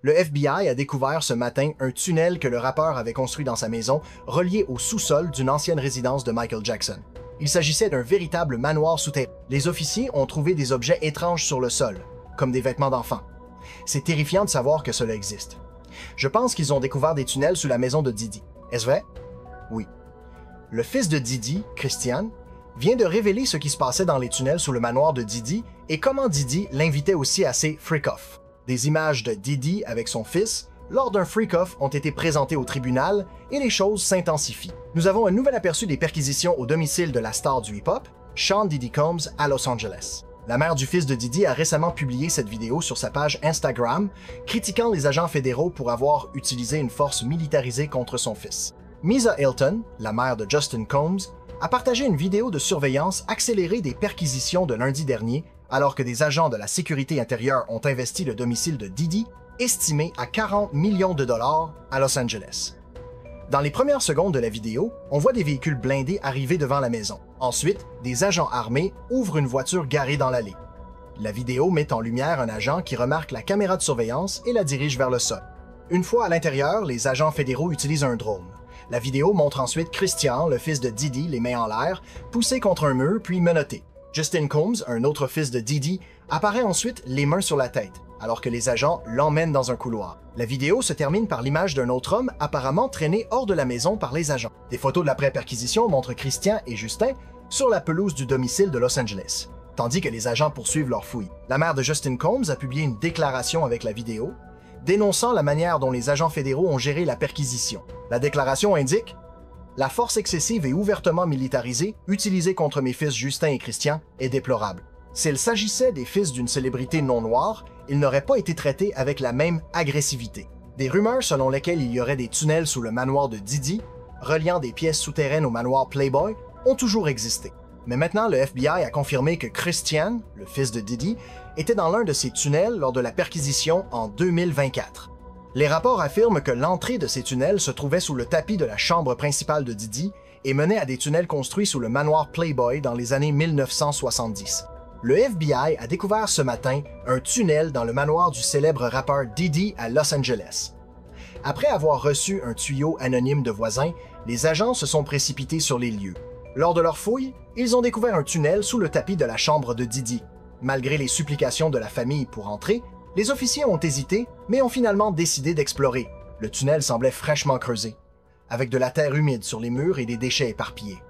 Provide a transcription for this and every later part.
Le FBI a découvert ce matin un tunnel que le rappeur avait construit dans sa maison, relié au sous-sol d'une ancienne résidence de Michael Jackson. Il s'agissait d'un véritable manoir souterrain. Les officiers ont trouvé des objets étranges sur le sol, comme des vêtements d'enfants. C'est terrifiant de savoir que cela existe. Je pense qu'ils ont découvert des tunnels sous la maison de Diddy. Est-ce vrai? Oui. Le fils de Diddy, Christian, vient de révéler ce qui se passait dans les tunnels sous le manoir de Diddy et comment Diddy l'invitait aussi à ses freak-offs. Des images de Diddy avec son fils lors d'un freak-off ont été présentées au tribunal et les choses s'intensifient. Nous avons un nouvel aperçu des perquisitions au domicile de la star du hip-hop, Sean Diddy Combs, à Los Angeles. La mère du fils de Diddy a récemment publié cette vidéo sur sa page Instagram, critiquant les agents fédéraux pour avoir utilisé une force militarisée contre son fils. Misa Hilton, la mère de Justin Combs, a partagé une vidéo de surveillance accélérée des perquisitions de lundi dernier, alors que des agents de la sécurité intérieure ont investi le domicile de Diddy, estimé à 40 millions de dollars, à Los Angeles. Dans les premières secondes de la vidéo, on voit des véhicules blindés arriver devant la maison. Ensuite, des agents armés ouvrent une voiture garée dans l'allée. La vidéo met en lumière un agent qui remarque la caméra de surveillance et la dirige vers le sol. Une fois à l'intérieur, les agents fédéraux utilisent un drone. La vidéo montre ensuite Christian, le fils de Diddy, les mains en l'air, poussé contre un mur puis menotté. Justin Combs, un autre fils de Diddy, apparaît ensuite les mains sur la tête, alors que les agents l'emmènent dans un couloir. La vidéo se termine par l'image d'un autre homme apparemment traîné hors de la maison par les agents. Des photos de l'après-perquisition montrent Christian et Justin sur la pelouse du domicile de Los Angeles, tandis que les agents poursuivent leur fouille. La mère de Justin Combs a publié une déclaration avec la vidéo, dénonçant la manière dont les agents fédéraux ont géré la perquisition. La déclaration indique « La force excessive et ouvertement militarisée utilisée contre mes fils Justin et Christian est déplorable. S'il s'agissait des fils d'une célébrité non noire, ils n'auraient pas été traités avec la même agressivité. » Des rumeurs selon lesquelles il y aurait des tunnels sous le manoir de Diddy, reliant des pièces souterraines au manoir Playboy, ont toujours existé. Mais maintenant, le FBI a confirmé que Christian, le fils de Diddy, était dans l'un de ces tunnels lors de la perquisition en 2024. Les rapports affirment que l'entrée de ces tunnels se trouvait sous le tapis de la chambre principale de Diddy et menait à des tunnels construits sous le manoir Playboy dans les années 1970. Le FBI a découvert ce matin un tunnel dans le manoir du célèbre rappeur Diddy à Los Angeles. Après avoir reçu un tuyau anonyme de voisins, les agents se sont précipités sur les lieux. Lors de leur fouille, ils ont découvert un tunnel sous le tapis de la chambre de Diddy. Malgré les supplications de la famille pour entrer, les officiers ont hésité, mais ont finalement décidé d'explorer. Le tunnel semblait fraîchement creusé, avec de la terre humide sur les murs et des déchets éparpillés.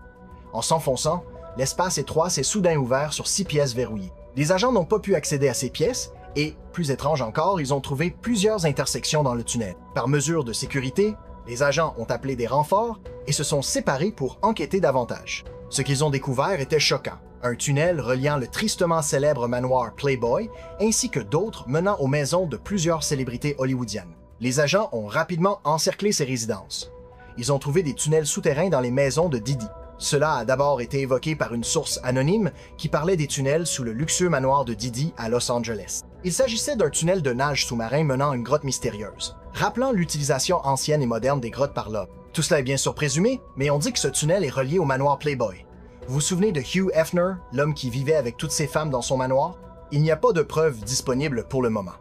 En s'enfonçant, l'espace étroit s'est soudain ouvert sur 6 pièces verrouillées. Les agents n'ont pas pu accéder à ces pièces et, plus étrange encore, ils ont trouvé plusieurs intersections dans le tunnel. Par mesure de sécurité, les agents ont appelé des renforts et se sont séparés pour enquêter davantage. Ce qu'ils ont découvert était choquant. Un tunnel reliant le tristement célèbre manoir Playboy, ainsi que d'autres menant aux maisons de plusieurs célébrités hollywoodiennes. Les agents ont rapidement encerclé ces résidences. Ils ont trouvé des tunnels souterrains dans les maisons de Diddy. Cela a d'abord été évoqué par une source anonyme qui parlait des tunnels sous le luxueux manoir de Diddy à Los Angeles. Il s'agissait d'un tunnel de nage sous-marin menant à une grotte mystérieuse, rappelant l'utilisation ancienne et moderne des grottes par l'homme. Tout cela est bien sûr présumé, mais on dit que ce tunnel est relié au manoir Playboy. Vous vous souvenez de Hugh Hefner, l'homme qui vivait avec toutes ses femmes dans son manoir? Il n'y a pas de preuves disponibles pour le moment.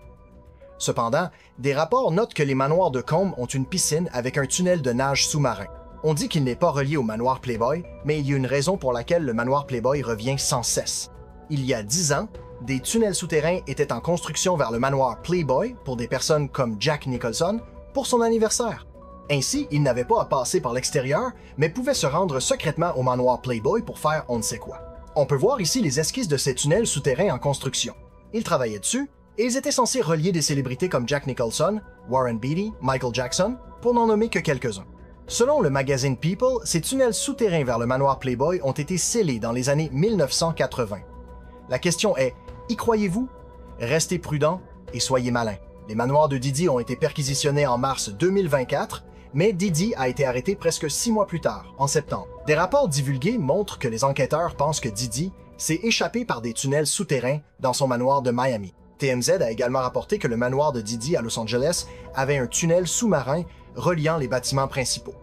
Cependant, des rapports notent que les manoirs de Combs ont une piscine avec un tunnel de nage sous-marin. On dit qu'il n'est pas relié au manoir Playboy, mais il y a une raison pour laquelle le manoir Playboy revient sans cesse. Il y a 10 ans, des tunnels souterrains étaient en construction vers le manoir Playboy pour des personnes comme Jack Nicholson pour son anniversaire. Ainsi, il n'avait pas à passer par l'extérieur, mais pouvait se rendre secrètement au manoir Playboy pour faire on ne sait quoi. On peut voir ici les esquisses de ces tunnels souterrains en construction. Ils travaillaient dessus, et ils étaient censés relier des célébrités comme Jack Nicholson, Warren Beatty, Michael Jackson, pour n'en nommer que quelques-uns. Selon le magazine People, ces tunnels souterrains vers le manoir Playboy ont été scellés dans les années 1980. La question est, y croyez-vous? Restez prudents et soyez malins. Les manoirs de Diddy ont été perquisitionnés en mars 2024, mais Diddy a été arrêté presque 6 mois plus tard, en septembre. Des rapports divulgués montrent que les enquêteurs pensent que Diddy s'est échappé par des tunnels souterrains dans son manoir de Miami. TMZ a également rapporté que le manoir de Diddy à Los Angeles avait un tunnel sous-marin reliant les bâtiments principaux.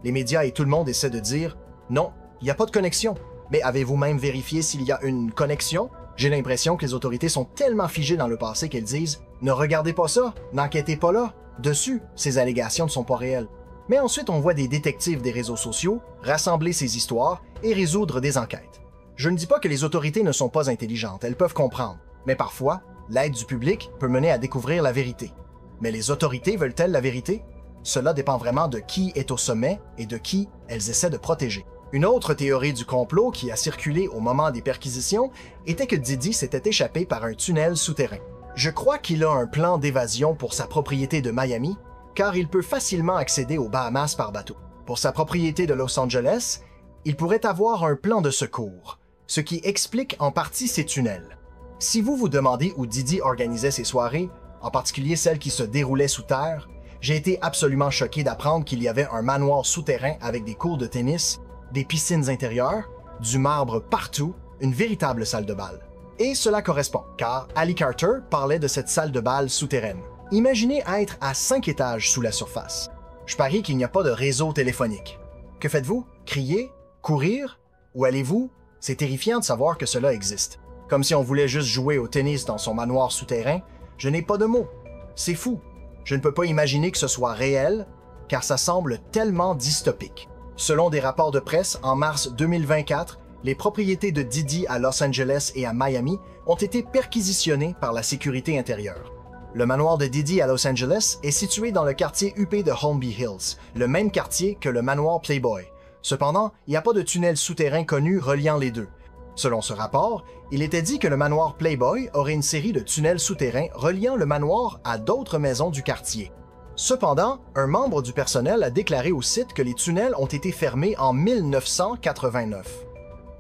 Les médias et tout le monde essaient de dire « Non, il n'y a pas de connexion. » Mais avez-vous même vérifié s'il y a une connexion? J'ai l'impression que les autorités sont tellement figées dans le passé qu'elles disent « Ne regardez pas ça, n'enquêtez pas là, dessus, ces allégations ne sont pas réelles ». Mais ensuite, on voit des détectives des réseaux sociaux rassembler ces histoires et résoudre des enquêtes. Je ne dis pas que les autorités ne sont pas intelligentes, elles peuvent comprendre, mais parfois, l'aide du public peut mener à découvrir la vérité. Mais les autorités veulent-elles la vérité? Cela dépend vraiment de qui est au sommet et de qui elles essaient de protéger. Une autre théorie du complot qui a circulé au moment des perquisitions était que Diddy s'était échappé par un tunnel souterrain. Je crois qu'il a un plan d'évasion pour sa propriété de Miami, car il peut facilement accéder aux Bahamas par bateau. Pour sa propriété de Los Angeles, il pourrait avoir un plan de secours, ce qui explique en partie ces tunnels. Si vous vous demandez où Diddy organisait ses soirées, en particulier celles qui se déroulaient sous terre, j'ai été absolument choqué d'apprendre qu'il y avait un manoir souterrain avec des cours de tennis, des piscines intérieures, du marbre partout, une véritable salle de bal. Et cela correspond, car Ali Carter parlait de cette salle de bal souterraine. Imaginez être à 5 étages sous la surface. Je parie qu'il n'y a pas de réseau téléphonique. Que faites-vous? Crier? Courir? Où allez-vous? C'est terrifiant de savoir que cela existe. Comme si on voulait juste jouer au tennis dans son manoir souterrain, je n'ai pas de mots. C'est fou. Je ne peux pas imaginer que ce soit réel, car ça semble tellement dystopique. Selon des rapports de presse, en mars 2024, les propriétés de Diddy à Los Angeles et à Miami ont été perquisitionnées par la sécurité intérieure. Le manoir de Diddy à Los Angeles est situé dans le quartier huppé de Holmby Hills, le même quartier que le manoir Playboy. Cependant, il n'y a pas de tunnel souterrain connu reliant les deux. Selon ce rapport, il était dit que le manoir Playboy aurait une série de tunnels souterrains reliant le manoir à d'autres maisons du quartier. Cependant, un membre du personnel a déclaré au site que les tunnels ont été fermés en 1989.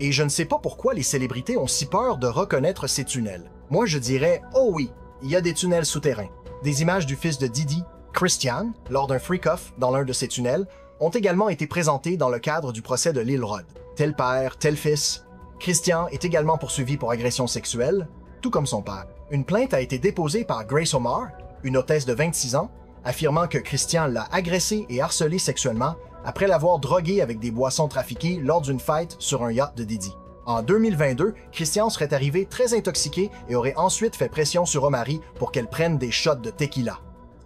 Et je ne sais pas pourquoi les célébrités ont si peur de reconnaître ces tunnels. Moi, je dirais « Oh oui, il y a des tunnels souterrains ». Des images du fils de Diddy, Christian, lors d'un freak-off dans l'un de ces tunnels, ont également été présentées dans le cadre du procès de Lil Rod. Tel père, tel fils. Christian est également poursuivi pour agression sexuelle, tout comme son père. Une plainte a été déposée par Grace Omar, une hôtesse de 26 ans, affirmant que Christian l'a agressé et harcelé sexuellement après l'avoir drogué avec des boissons trafiquées lors d'une fête sur un yacht de Diddy. En 2022, Christian serait arrivé très intoxiqué et aurait ensuite fait pression sur Omari pour qu'elle prenne des shots de tequila.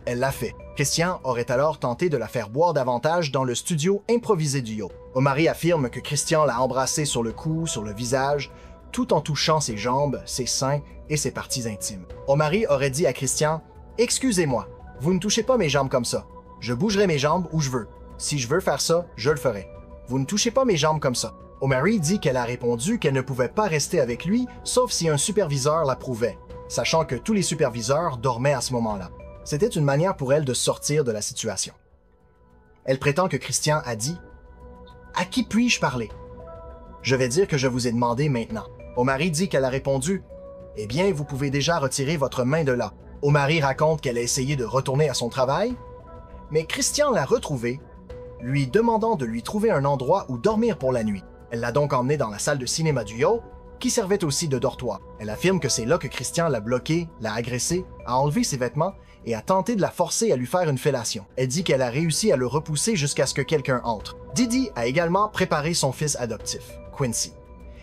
Elle l'a fait. Christian aurait alors tenté de la faire boire davantage dans le studio improvisé du yacht. Omari affirme que Christian l'a embrassé sur le cou, sur le visage, tout en touchant ses jambes, ses seins et ses parties intimes. Omari aurait dit à Christian « Excusez-moi, vous ne touchez pas mes jambes comme ça. Je bougerai mes jambes où je veux. Si je veux faire ça, je le ferai. Vous ne touchez pas mes jambes comme ça. » Omari dit qu'elle a répondu qu'elle ne pouvait pas rester avec lui, sauf si un superviseur l'approuvait, sachant que tous les superviseurs dormaient à ce moment-là. C'était une manière pour elle de sortir de la situation. Elle prétend que Christian a dit « À qui puis-je parler? Je vais dire que je vous ai demandé maintenant. » Omari dit qu'elle a répondu « Eh bien, vous pouvez déjà retirer votre main de là. » Omari raconte qu'elle a essayé de retourner à son travail, mais Christian l'a retrouvée, lui demandant de lui trouver un endroit où dormir pour la nuit. Elle l'a donc emmené dans la salle de cinéma du yacht, qui servait aussi de dortoir. Elle affirme que c'est là que Christian l'a bloqué, l'a agressé, a enlevé ses vêtements et a tenté de la forcer à lui faire une fellation. Elle dit qu'elle a réussi à le repousser jusqu'à ce que quelqu'un entre. Diddy a également préparé son fils adoptif, Quincy,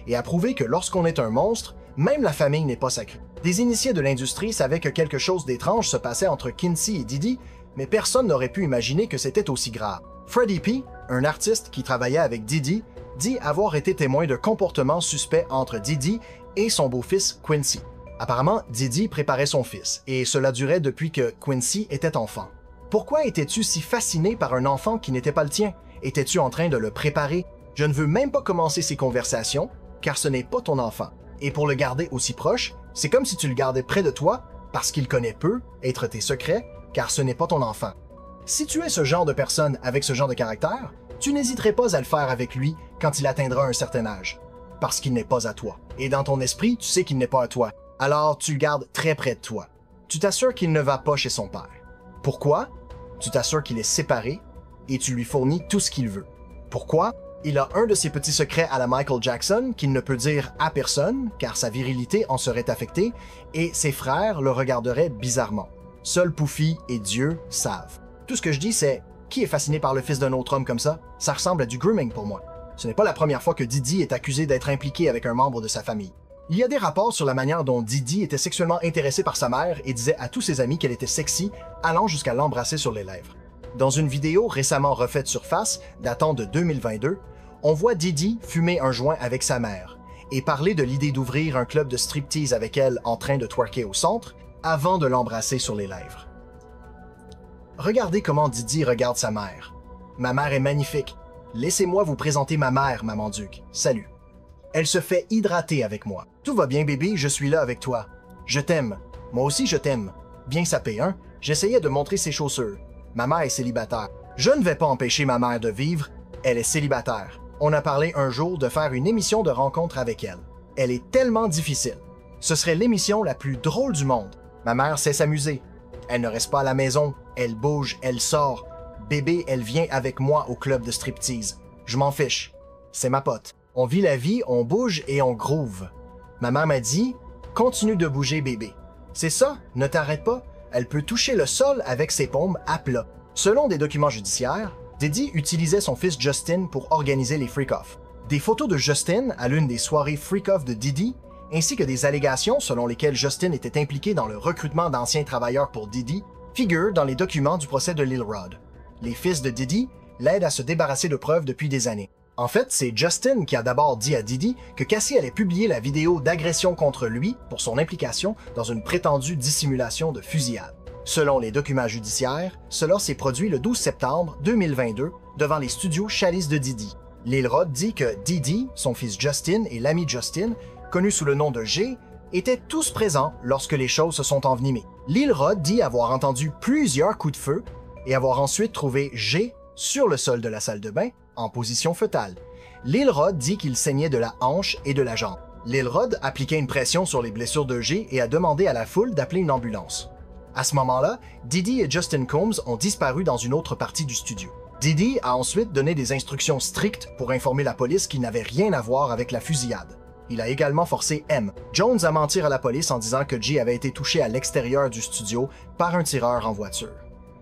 et a prouvé que lorsqu'on est un monstre, même la famille n'est pas sacrée. Des initiés de l'industrie savaient que quelque chose d'étrange se passait entre Quincy et Diddy, mais personne n'aurait pu imaginer que c'était aussi grave. Freddie P., un artiste qui travaillait avec Diddy, dit avoir été témoin de comportements suspects entre Diddy et son beau-fils Quincy. Apparemment, Diddy préparait son fils, et cela durait depuis que Quincy était enfant. Pourquoi étais-tu si fasciné par un enfant qui n'était pas le tien? Étais-tu en train de le préparer? Je ne veux même pas commencer ces conversations, car ce n'est pas ton enfant. Et pour le garder aussi proche, c'est comme si tu le gardais près de toi, parce qu'il connaît peu, être tes secrets, car ce n'est pas ton enfant. Si tu es ce genre de personne avec ce genre de caractère, tu n'hésiterais pas à le faire avec lui quand il atteindra un certain âge, parce qu'il n'est pas à toi. Et dans ton esprit, tu sais qu'il n'est pas à toi, alors tu le gardes très près de toi. Tu t'assures qu'il ne va pas chez son père. Pourquoi? Tu t'assures qu'il est séparé et tu lui fournis tout ce qu'il veut. Pourquoi? Il a un de ses petits secrets à la Michael Jackson qu'il ne peut dire à personne, car sa virilité en serait affectée, et ses frères le regarderaient bizarrement. Seul Poufy et Dieu savent. Tout ce que je dis, c'est qui est fasciné par le fils d'un autre homme comme ça? Ça ressemble à du grooming pour moi. Ce n'est pas la première fois que Diddy est accusé d'être impliqué avec un membre de sa famille. Il y a des rapports sur la manière dont Didi était sexuellement intéressée par sa mère et disait à tous ses amis qu'elle était sexy, allant jusqu'à l'embrasser sur les lèvres. Dans une vidéo récemment refaite surface, datant de 2022, on voit Didi fumer un joint avec sa mère et parler de l'idée d'ouvrir un club de striptease avec elle en train de twerker au centre, avant de l'embrasser sur les lèvres. Regardez comment Didi regarde sa mère. « Ma mère est magnifique. Laissez-moi vous présenter ma mère, Maman Duke. Salut. » Elle se fait hydrater avec moi. « Tout va bien, bébé, je suis là avec toi. Je t'aime. Moi aussi, je t'aime. Bien sapé, hein? J'essayais de montrer ses chaussures. Ma mère est célibataire. Je ne vais pas empêcher ma mère de vivre. Elle est célibataire. On a parlé un jour de faire une émission de rencontre avec elle. Elle est tellement difficile. Ce serait l'émission la plus drôle du monde. Ma mère sait s'amuser. Elle ne reste pas à la maison. Elle bouge, elle sort. Bébé, elle vient avec moi au club de striptease. Je m'en fiche. C'est ma pote. On vit la vie, on bouge et on groove. Ma mère m'a dit, continue de bouger, bébé. C'est ça, ne t'arrête pas. Elle peut toucher le sol avec ses paumes à plat. Selon des documents judiciaires, Didi utilisait son fils Justin pour organiser les freak-offs. Des photos de Justin à l'une des soirées freak-off de Didi, ainsi que des allégations selon lesquelles Justin était impliqué dans le recrutement d'anciens travailleurs pour Didi, figurent dans les documents du procès de Lil Rod. Les fils de Didi l'aident à se débarrasser de preuves depuis des années. En fait, c'est Justin qui a d'abord dit à Didi que Cassie allait publier la vidéo d'agression contre lui pour son implication dans une prétendue dissimulation de fusillade. Selon les documents judiciaires, cela s'est produit le 12 septembre 2022 devant les studios Chalice de Didi. Lil Rod dit que Didi, son fils Justin et l'ami Justin, connu sous le nom de G, étaient tous présents lorsque les choses se sont envenimées. Lil Rod dit avoir entendu plusieurs coups de feu et avoir ensuite trouvé G sur le sol de la salle de bain, en position fœtale. Lil Rod dit qu'il saignait de la hanche et de la jambe. Lil Rod appliquait une pression sur les blessures de G et a demandé à la foule d'appeler une ambulance. À ce moment-là, Didi et Justin Combs ont disparu dans une autre partie du studio. Didi a ensuite donné des instructions strictes pour informer la police qu'il n'avait rien à voir avec la fusillade. Il a également forcé M. Jones à mentir à la police en disant que G avait été touché à l'extérieur du studio par un tireur en voiture.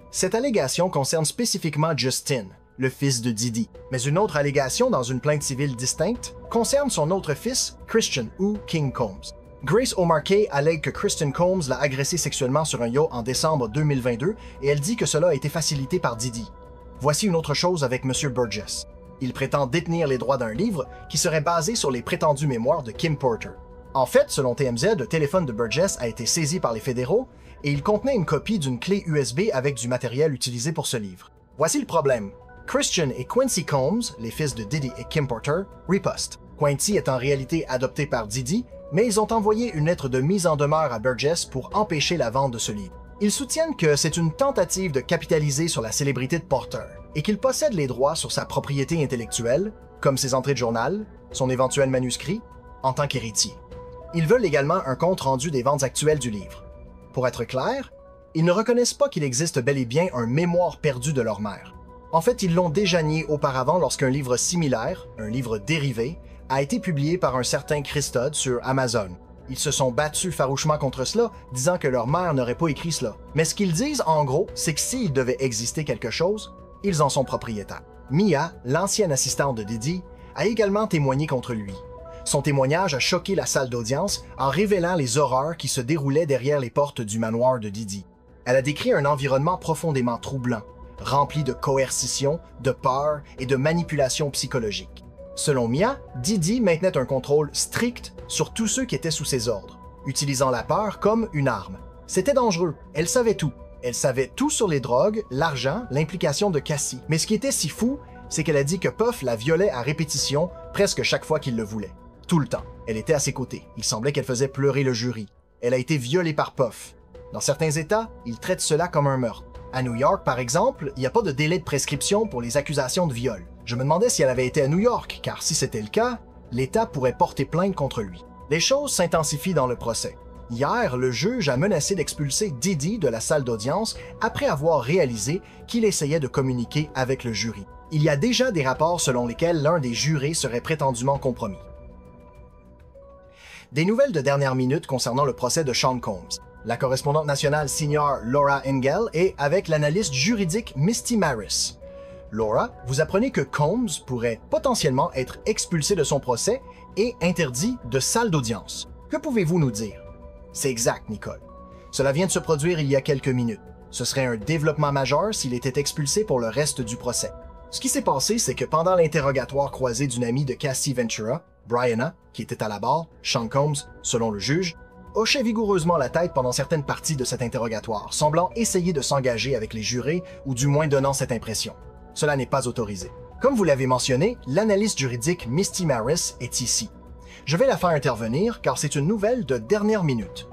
Cette allégation concerne spécifiquement Justin, le fils de Didi, mais une autre allégation dans une plainte civile distincte concerne son autre fils, Christian ou King Combs. Grace O'Markey allègue que Christian Combs l'a agressé sexuellement sur un yacht en décembre 2022 et elle dit que cela a été facilité par Didi. Voici une autre chose avec M. Burgess. Il prétend détenir les droits d'un livre qui serait basé sur les prétendues mémoires de Kim Porter. En fait, selon TMZ, le téléphone de Burgess a été saisi par les fédéraux et il contenait une copie d'une clé USB avec du matériel utilisé pour ce livre. Voici le problème. Christian et Quincy Combs, les fils de Didi et Kim Porter, ripostent. Quincy est en réalité adopté par Didi, mais ils ont envoyé une lettre de mise en demeure à Burgess pour empêcher la vente de ce livre. Ils soutiennent que c'est une tentative de capitaliser sur la célébrité de Porter et qu'il possède les droits sur sa propriété intellectuelle, comme ses entrées de journal, son éventuel manuscrit, en tant qu'héritier. Ils veulent également un compte rendu des ventes actuelles du livre. Pour être clair, ils ne reconnaissent pas qu'il existe bel et bien un mémoire perdu de leur mère. En fait, ils l'ont déjà nié auparavant lorsqu'un livre similaire, un livre dérivé, a été publié par un certain Christod sur Amazon. Ils se sont battus farouchement contre cela, disant que leur mère n'aurait pas écrit cela. Mais ce qu'ils disent, en gros, c'est que s'il devait exister quelque chose, ils en sont propriétaires. Mia, l'ancienne assistante de Didi, a également témoigné contre lui. Son témoignage a choqué la salle d'audience en révélant les horreurs qui se déroulaient derrière les portes du manoir de Didi. Elle a décrit un environnement profondément troublant, rempli de coercition, de peur et de manipulation psychologique. Selon Mia, Didi maintenait un contrôle strict sur tous ceux qui étaient sous ses ordres, utilisant la peur comme une arme. C'était dangereux, elle savait tout. Elle savait tout sur les drogues, l'argent, l'implication de Cassie. Mais ce qui était si fou, c'est qu'elle a dit que Puff la violait à répétition presque chaque fois qu'il le voulait. Tout le temps. Elle était à ses côtés. Il semblait qu'elle faisait pleurer le jury. Elle a été violée par Puff. Dans certains États, ils traitent cela comme un meurtre. À New York, par exemple, il n'y a pas de délai de prescription pour les accusations de viol. Je me demandais si elle avait été à New York, car si c'était le cas, l'État pourrait porter plainte contre lui. Les choses s'intensifient dans le procès. Hier, le juge a menacé d'expulser Didi de la salle d'audience après avoir réalisé qu'il essayait de communiquer avec le jury. Il y a déjà des rapports selon lesquels l'un des jurés serait prétendument compromis. Des nouvelles de dernière minute concernant le procès de Sean Combs. La correspondante nationale senior Laura Engel est avec l'analyste juridique Misty Maris. Laura, vous apprenez que Combs pourrait potentiellement être expulsé de son procès et interdit de salle d'audience. Que pouvez-vous nous dire? C'est exact, Nicole. Cela vient de se produire il y a quelques minutes. Ce serait un développement majeur s'il était expulsé pour le reste du procès. Ce qui s'est passé, c'est que pendant l'interrogatoire croisé d'une amie de Cassie Ventura, Brianna, qui était à la barre, Sean Combs, selon le juge, hochait vigoureusement la tête pendant certaines parties de cet interrogatoire, semblant essayer de s'engager avec les jurés ou du moins donnant cette impression. Cela n'est pas autorisé. Comme vous l'avez mentionné, l'analyste juridique Misty Maris est ici. Je vais la faire intervenir car c'est une nouvelle de dernière minute.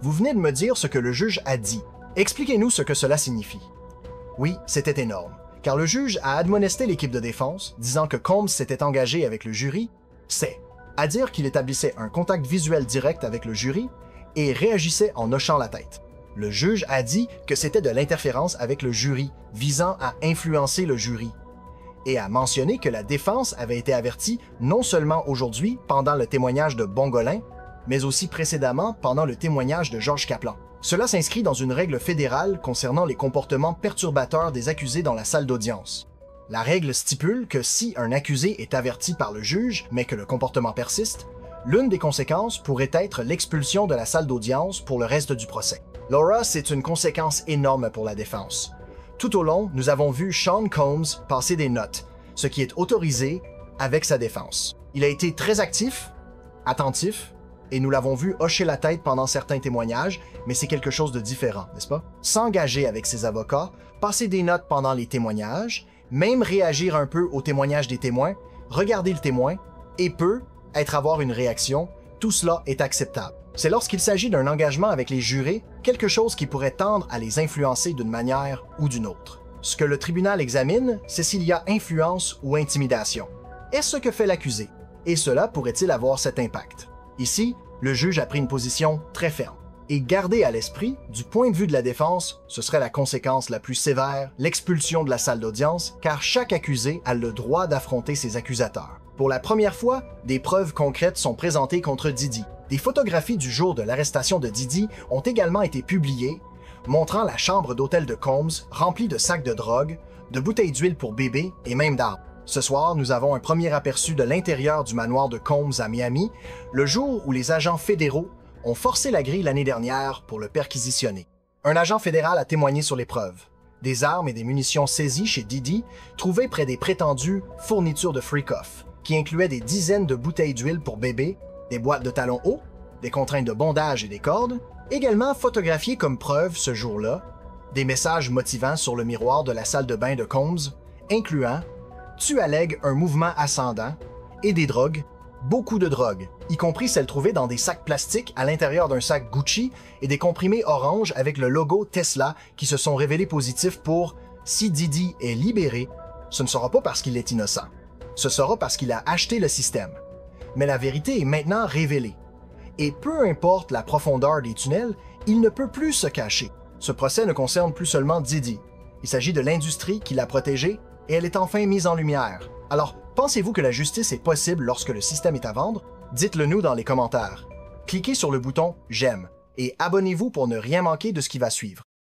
Vous venez de me dire ce que le juge a dit. Expliquez-nous ce que cela signifie. Oui, c'était énorme, car le juge a admonesté l'équipe de défense, disant que Combs s'était engagé avec le jury, à dire qu'il établissait un contact visuel direct avec le jury et réagissait en hochant la tête. Le juge a dit que c'était de l'interférence avec le jury, visant à influencer le jury, et a mentionné que la défense avait été avertie non seulement aujourd'hui pendant le témoignage de Bongolin, mais aussi précédemment pendant le témoignage de Georges Kaplan. Cela s'inscrit dans une règle fédérale concernant les comportements perturbateurs des accusés dans la salle d'audience. La règle stipule que si un accusé est averti par le juge, mais que le comportement persiste, l'une des conséquences pourrait être l'expulsion de la salle d'audience pour le reste du procès. Laura, c'est une conséquence énorme pour la défense. Tout au long, nous avons vu Sean Combs passer des notes, ce qui est autorisé avec sa défense. Il a été très actif, attentif, et nous l'avons vu hocher la tête pendant certains témoignages, mais c'est quelque chose de différent, n'est-ce pas? S'engager avec ses avocats, passer des notes pendant les témoignages, même réagir un peu aux témoignages des témoins, regarder le témoin, et peut avoir une réaction, tout cela est acceptable. C'est lorsqu'il s'agit d'un engagement avec les jurés, quelque chose qui pourrait tendre à les influencer d'une manière ou d'une autre. Ce que le tribunal examine, c'est s'il y a influence ou intimidation. Est-ce ce que fait l'accusé? Et cela pourrait-il avoir cet impact? Ici, le juge a pris une position très ferme. Et garder à l'esprit, du point de vue de la défense, ce serait la conséquence la plus sévère, l'expulsion de la salle d'audience, car chaque accusé a le droit d'affronter ses accusateurs. Pour la première fois, des preuves concrètes sont présentées contre Didi. Des photographies du jour de l'arrestation de Didi ont également été publiées, montrant la chambre d'hôtel de Combs remplie de sacs de drogue, de bouteilles d'huile pour bébé et même d'armes. Ce soir, nous avons un premier aperçu de l'intérieur du manoir de Combs à Miami, le jour où les agents fédéraux ont forcé la grille l'année dernière pour le perquisitionner. Un agent fédéral a témoigné sur les preuves. Des armes et des munitions saisies chez Didi, trouvées près des prétendues fournitures de Freakoff, qui incluaient des dizaines de bouteilles d'huile pour bébé, des boîtes de talons hauts, des contraintes de bondage et des cordes, également photographiées comme preuve ce jour-là, des messages motivants sur le miroir de la salle de bain de Combs, incluant « Tu allègues un mouvement ascendant » et des drogues, beaucoup de drogues, y compris celles trouvées dans des sacs plastiques à l'intérieur d'un sac Gucci et des comprimés orange avec le logo Tesla qui se sont révélés positifs pour « Si Didi est libéré, ce ne sera pas parce qu'il est innocent. Ce sera parce qu'il a acheté le système. » Mais la vérité est maintenant révélée. Et peu importe la profondeur des tunnels, il ne peut plus se cacher. Ce procès ne concerne plus seulement Didi. Il s'agit de l'industrie qui l'a protégée et elle est enfin mise en lumière. Alors, pensez-vous que la justice est possible lorsque le système est à vendre? Dites-le nous dans les commentaires. Cliquez sur le bouton « J'aime » et abonnez-vous pour ne rien manquer de ce qui va suivre.